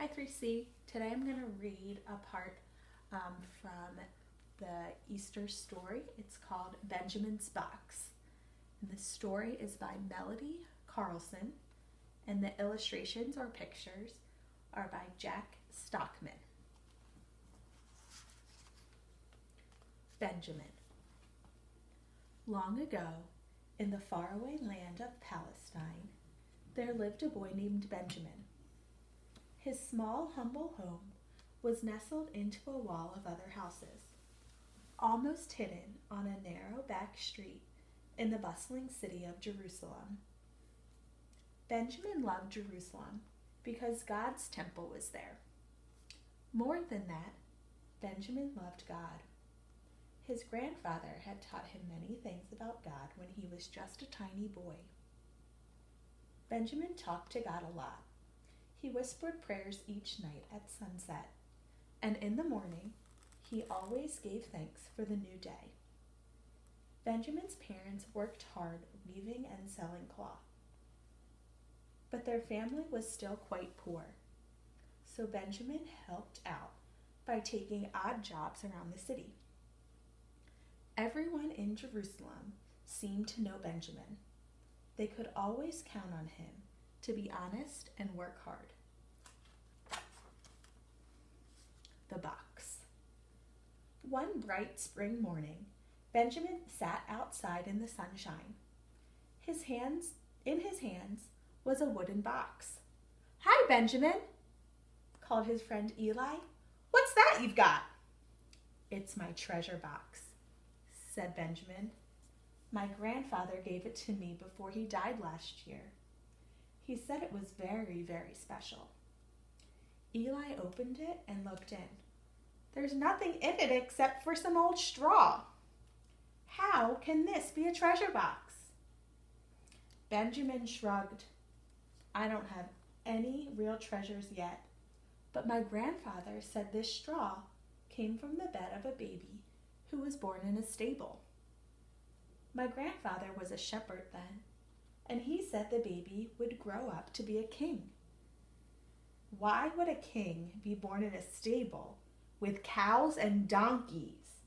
Hi 3C. Today I'm going to read a part from the Easter story. It's called Benjamin's Box. And the story is by Melody Carlson, and the illustrations or pictures are by Jack Stockman. Benjamin. Long ago, in the faraway land of Palestine, there lived a boy named Benjamin. His small, humble home was nestled into a wall of other houses, almost hidden on a narrow back street in the bustling city of Jerusalem. Benjamin loved Jerusalem because God's temple was there. More than that, Benjamin loved God. His grandfather had taught him many things about God when he was just a tiny boy. Benjamin talked to God a lot. He whispered prayers each night at sunset, and in the morning, he always gave thanks for the new day. Benjamin's parents worked hard weaving and selling cloth, but their family was still quite poor, so Benjamin helped out by taking odd jobs around the city. Everyone in Jerusalem seemed to know Benjamin. They could always count on him to be honest and work hard. The box. One bright spring morning, Benjamin sat outside in the sunshine. In his hands was a wooden box. "Hi, Benjamin," called his friend Eli. "What's that you've got?" "It's my treasure box," said Benjamin. "My grandfather gave it to me before he died last year. He said it was very, very special." Eli opened it and looked in. "There's nothing in it except for some old straw. How can this be a treasure box?" Benjamin shrugged. "I don't have any real treasures yet, but my grandfather said this straw came from the bed of a baby who was born in a stable. My grandfather was a shepherd then, and he said the baby would grow up to be a king." "Why would a king be born in a stable with cows and donkeys?"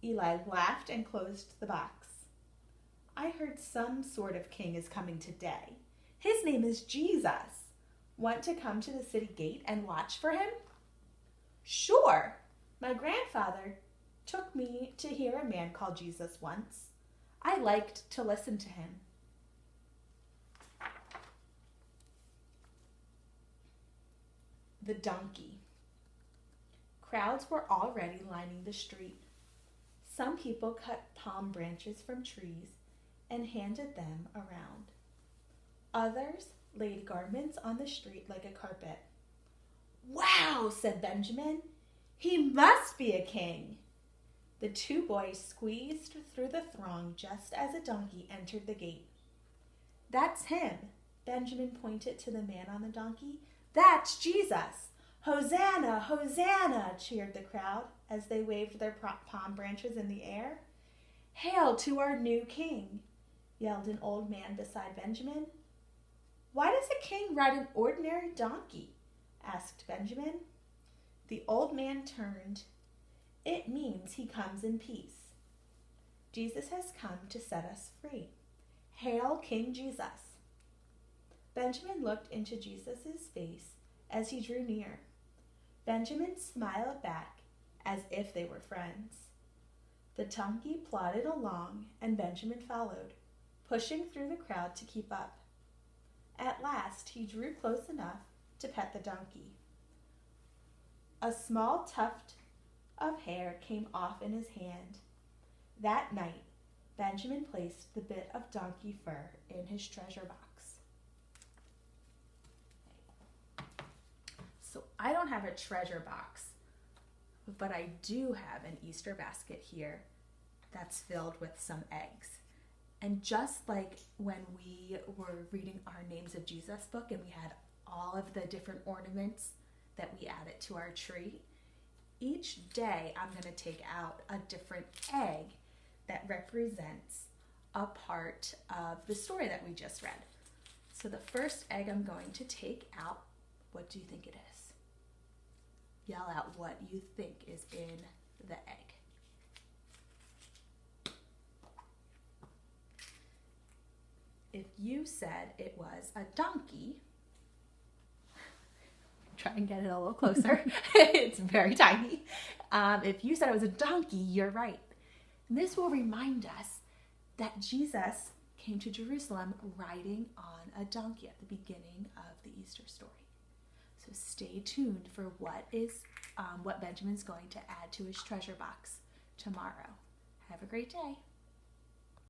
Eli laughed and closed the box. "I heard some sort of king is coming today. His name is Jesus. Want to come to the city gate and watch for him?" "Sure. My grandfather took me to hear a man called Jesus once. I liked to listen to him." The donkey. Crowds were already lining the street. Some people cut palm branches from trees and handed them around. Others laid garments on the street like a carpet. "Wow," said Benjamin. "He must be a king." The two boys squeezed through the throng just as a donkey entered the gate. "That's him." Benjamin pointed to the man on the donkey. "That's Jesus. Hosanna, Hosanna," cheered the crowd as they waved their palm branches in the air. "Hail to our new king," yelled an old man beside Benjamin. "Why does a king ride an ordinary donkey?" asked Benjamin. The old man turned. "It means he comes in peace. Jesus has come to set us free. Hail, King Jesus." Benjamin looked into Jesus' face as he drew near. Benjamin smiled back as if they were friends. The donkey plodded along and Benjamin followed, pushing through the crowd to keep up. At last, he drew close enough to pet the donkey. A small tuft of hair came off in his hand. That night, Benjamin placed the bit of donkey fur in his treasure box. So I don't have a treasure box, but I do have an Easter basket here that's filled with some eggs. And just like when we were reading our Names of Jesus book and we had all of the different ornaments that we added to our tree, each day I'm going to take out a different egg that represents a part of the story that we just read. So the first egg I'm going to take out, what do you think it is? yell out what you think is in the egg. If you said it was a donkey, try and get it a little closer. It's very tiny. If you said it was a donkey, you're right. And this will remind us that Jesus came to Jerusalem riding on a donkey at the beginning of the Easter story. So stay tuned for what Benjamin's going to add to his treasure box tomorrow. Have a great day.